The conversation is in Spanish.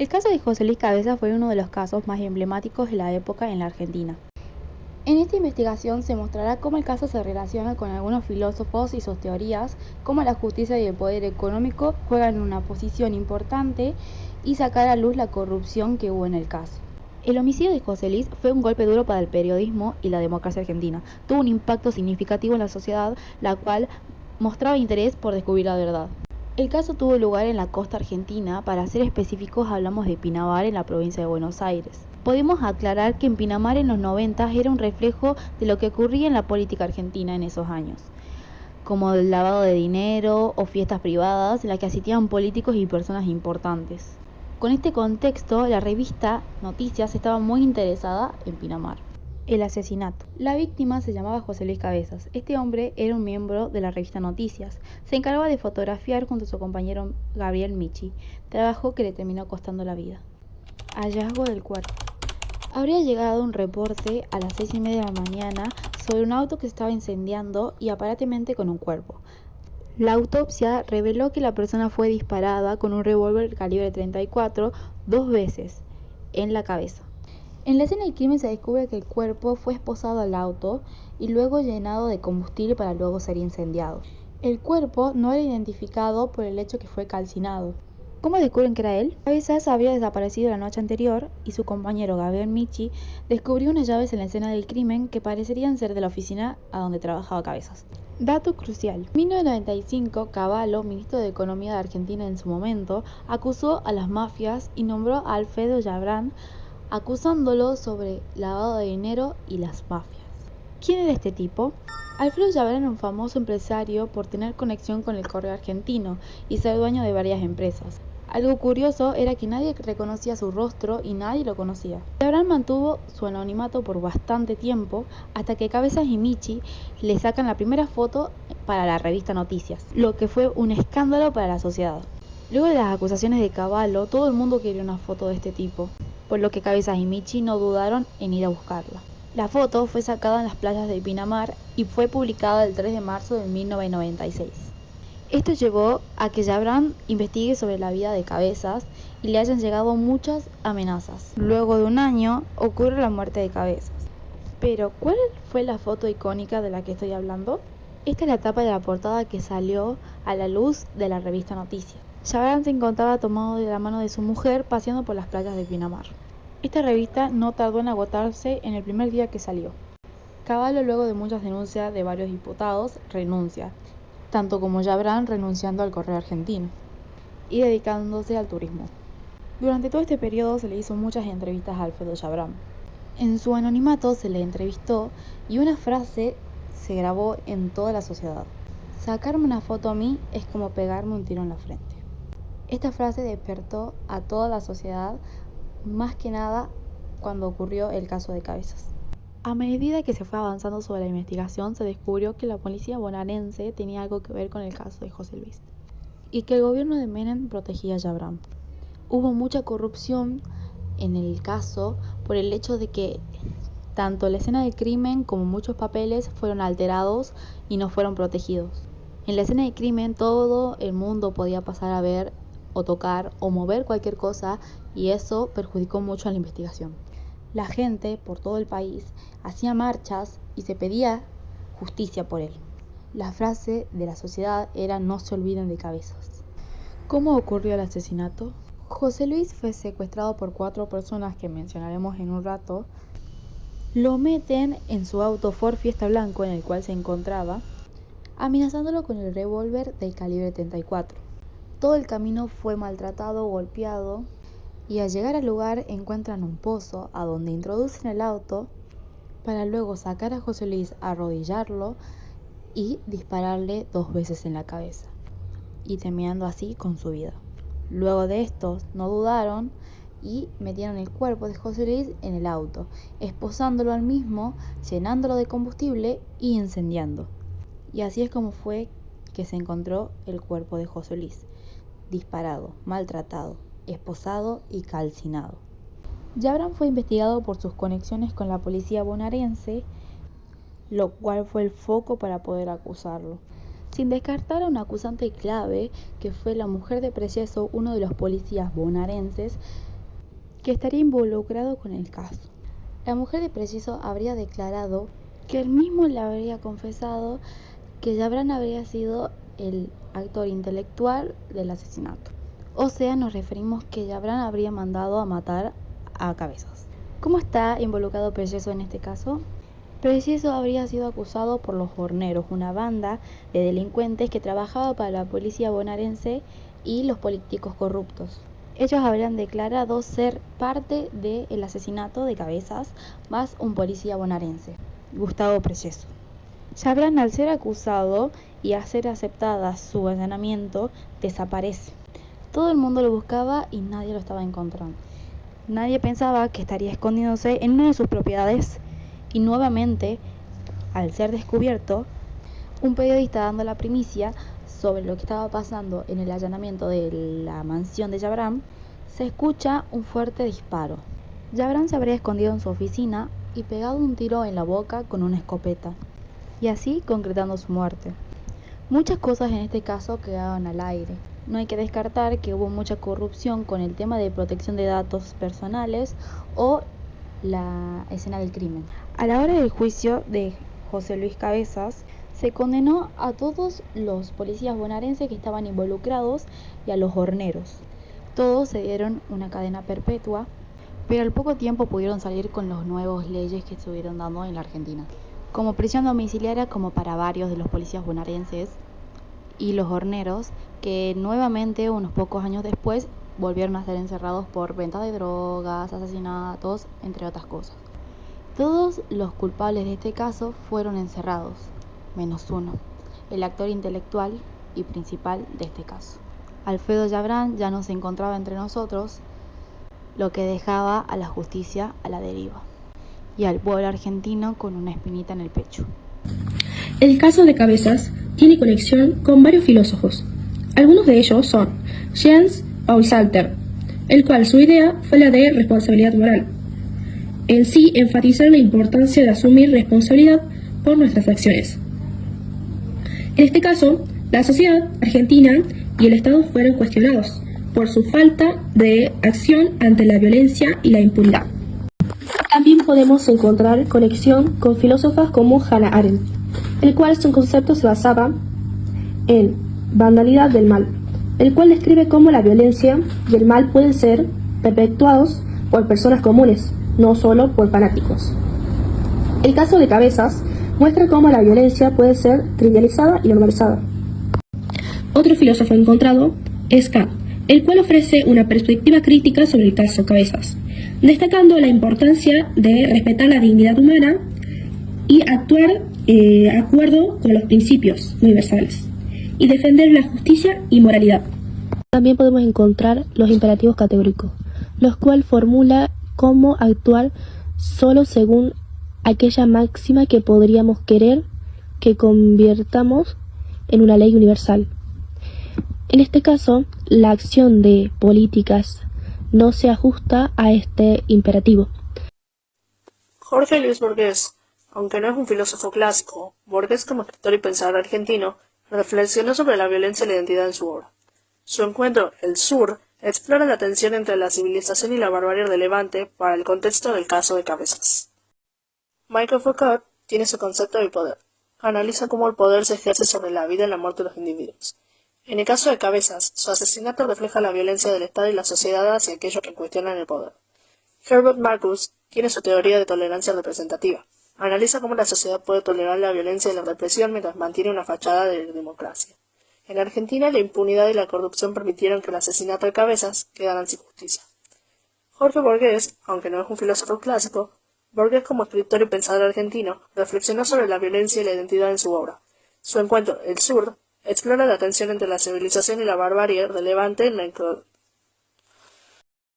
El caso de José Luis Cabezas fue uno de los casos más emblemáticos de la época en la Argentina. En esta investigación se mostrará cómo el caso se relaciona con algunos filósofos y sus teorías, cómo la justicia y el poder económico juegan una posición importante y sacar a luz la corrupción que hubo en el caso. El homicidio de José Luis fue un golpe duro para el periodismo y la democracia argentina. Tuvo un impacto significativo en la sociedad, la cual mostraba interés por descubrir la verdad. El caso tuvo lugar en la costa argentina, para ser específicos hablamos de Pinamar en la provincia de Buenos Aires. Podemos aclarar que en Pinamar en los 90 era un reflejo de lo que ocurría en la política argentina en esos años, como el lavado de dinero o fiestas privadas en las que asistían políticos y personas importantes. Con este contexto, la revista Noticias estaba muy interesada en Pinamar. El asesinato. La víctima se llamaba José Luis Cabezas. Este hombre era un miembro de la revista Noticias. Se encargaba de fotografiar junto a su compañero Gabriel Michi, trabajo que le terminó costando la vida. Hallazgo del cuerpo. Habría llegado un reporte a las 6:30 de la mañana sobre un auto que estaba incendiando y aparentemente con un cuerpo. La autopsia reveló que la persona fue disparada con un revólver calibre 34 2 veces en la cabeza. En la escena del crimen se descubre que el cuerpo fue esposado al auto y luego llenado de combustible para luego ser incendiado. El cuerpo no era identificado por el hecho que fue calcinado. ¿Cómo descubren que era él? Cabezas había desaparecido la noche anterior y su compañero Gabriel Michi descubrió unas llaves en la escena del crimen que parecerían ser de la oficina a donde trabajaba Cabezas. Dato crucial. En 1995, Cavallo, ministro de Economía de Argentina en su momento, acusó a las mafias y nombró a Alfredo Jabran, acusándolo sobre lavado de dinero y las mafias. ¿Quién era este tipo? Alfredo Jabran era un famoso empresario por tener conexión con el correo argentino y ser dueño de varias empresas. Algo curioso era que nadie reconocía su rostro y nadie lo conocía. Jabran mantuvo su anonimato por bastante tiempo hasta que Cabezas y Michi le sacan la primera foto para la revista Noticias, lo que fue un escándalo para la sociedad. Luego de las acusaciones de Cavallo, todo el mundo quería una foto de este tipo, por lo que Cabezas y Michi no dudaron en ir a buscarla. La foto fue sacada en las playas de Pinamar y fue publicada el 3 de marzo de 1996. Esto llevó a que Jabran investigue sobre la vida de Cabezas y le hayan llegado muchas amenazas. Luego de un año ocurre la muerte de Cabezas. Pero, ¿cuál fue la foto icónica de la que estoy hablando? Esta es la tapa de la portada que salió a la luz de la revista Noticias. Jabran se encontraba tomado de la mano de su mujer paseando por las playas de Pinamar. Esta revista no tardó en agotarse en el primer día que salió. Cavallo, luego de muchas denuncias de varios diputados, renuncia, tanto como Jabran renunciando al correo argentino y dedicándose al turismo. Durante todo este periodo se le hizo muchas entrevistas a Alfredo Jabran. En su anonimato se le entrevistó y una frase se grabó en toda la sociedad: sacarme una foto a mí es como pegarme un tiro en la frente. Esta frase despertó a toda la sociedad, más que nada cuando ocurrió el caso de Cabezas. A medida que se fue avanzando sobre la investigación, se descubrió que la policía bonaerense tenía algo que ver con el caso de José Luis y que el gobierno de Menem protegía a Jabran. Hubo mucha corrupción en el caso por el hecho de que tanto la escena del crimen como muchos papeles fueron alterados y no fueron protegidos. En la escena del crimen todo el mundo podía pasar a ver o tocar o mover cualquier cosa y eso perjudicó mucho a la investigación. La gente por todo el país hacía marchas y se pedía justicia por él. La frase de la sociedad era: no se olviden de Cabezas. ¿Cómo ocurrió el asesinato? José Luis fue secuestrado por 4 personas que mencionaremos en un rato. Lo meten en su auto Ford Fiesta blanco en el cual se encontraba, amenazándolo con el revólver del calibre 34. Todo el camino fue maltratado, golpeado, y al llegar al lugar encuentran un pozo a donde introducen el auto para luego sacar a José Luis, arrodillarlo y dispararle 2 veces en la cabeza, y terminando así con su vida. Luego de esto no dudaron y metieron el cuerpo de José Luis en el auto, esposándolo al mismo, llenándolo de combustible y incendiando. Y así es como fue que se encontró el cuerpo de José Luis, disparado, maltratado, esposado y calcinado. Jabran fue investigado por sus conexiones con la policía bonaerense, lo cual fue el foco para poder acusarlo, sin descartar a un acusante clave que fue la mujer de Preceso, uno de los policías bonaerenses que estaría involucrado con el caso. La mujer de Preciso habría declarado que él mismo le habría confesado que Gibran habría sido el actor intelectual del asesinato. O sea, nos referimos que Gibran habría mandado a matar a Cabezas. ¿Cómo está involucrado Preciso en este caso? Preciso habría sido acusado por los Horneros, una banda de delincuentes que trabajaba para la policía bonaerense y los políticos corruptos. Ellos habrían declarado ser parte del asesinato de Cabezas, más un policía bonaerense, Gustavo Preciso. Gibran, al ser acusado y a ser aceptada su allanamiento, desaparece. Todo el mundo lo buscaba y nadie lo estaba encontrando. Nadie pensaba que estaría escondiéndose en una de sus propiedades y nuevamente, al ser descubierto, un periodista dando la primicia sobre lo que estaba pasando en el allanamiento de la mansión de Gibran, se escucha un fuerte disparo. Gibran se habría escondido en su oficina y pegado un tiro en la boca con una escopeta, y así concretando su muerte. Muchas cosas en este caso quedaron al aire. No hay que descartar que hubo mucha corrupción con el tema de protección de datos personales o la escena del crimen. A la hora del juicio de José Luis Cabezas, se condenó a todos los policías bonaerenses que estaban involucrados y a los horneros. Todos se dieron una cadena perpetua, pero al poco tiempo pudieron salir con las nuevas leyes que estuvieron dando en la Argentina, como prisión domiciliaria como para varios de los policías bonaerenses y los horneros, que nuevamente unos pocos años después volvieron a ser encerrados por venta de drogas, asesinatos, entre otras cosas. Todos los culpables de este caso fueron encerrados, menos uno, el actor intelectual y principal de este caso. Alfredo Gibran ya no se encontraba entre nosotros, lo que dejaba a la justicia a la deriva y al pueblo argentino con una espinita en el pecho. El caso de Cabezas tiene conexión con varios filósofos. Algunos de ellos son Jean-Paul Sartre, el cual su idea fue la de responsabilidad moral. En sí, enfatizar la importancia de asumir responsabilidad por nuestras acciones. En este caso, la sociedad argentina y el Estado fueron cuestionados por su falta de acción ante la violencia y la impunidad. También podemos encontrar conexión con filósofas como Hannah Arendt, el cual su concepto se basaba en banalidad del mal, el cual describe cómo la violencia y el mal pueden ser perpetuados por personas comunes, no solo por fanáticos. El caso de Cabezas muestra cómo la violencia puede ser trivializada y normalizada. Otro filósofo encontrado es Kant, el cual ofrece una perspectiva crítica sobre el caso Cabezas, destacando la importancia de respetar la dignidad humana y actuar de acuerdo con los principios universales y defender la justicia y moralidad. También podemos encontrar los imperativos categóricos, los cuales formula cómo actuar solo según aquella máxima que podríamos querer que convirtamos en una ley universal. En este caso, la acción de políticas no se ajusta a este imperativo. Jorge Luis Borges, aunque no es un filósofo clásico, Borges, como escritor y pensador argentino, reflexionó sobre la violencia y la identidad en su obra. Su encuentro, El Sur, explora la tensión entre la civilización y la barbarie de Levante para el contexto del caso de Cabezas. Michael Foucault tiene su concepto del poder. Analiza cómo el poder se ejerce sobre la vida y la muerte de los individuos. En el caso de Cabezas, su asesinato refleja la violencia del Estado y la sociedad hacia aquellos que cuestionan el poder. Herbert Marcuse tiene su teoría de tolerancia representativa. Analiza cómo la sociedad puede tolerar la violencia y la represión mientras mantiene una fachada de democracia. En Argentina, la impunidad y la corrupción permitieron que el asesinato de Cabezas quedara sin justicia. Jorge Borges, aunque no es un filósofo clásico, Borges, como escritor y pensador argentino, reflexionó sobre la violencia y la identidad en su obra. Su encuentro, El Sur, explora la tensión entre la civilización y la barbarie de Levante en la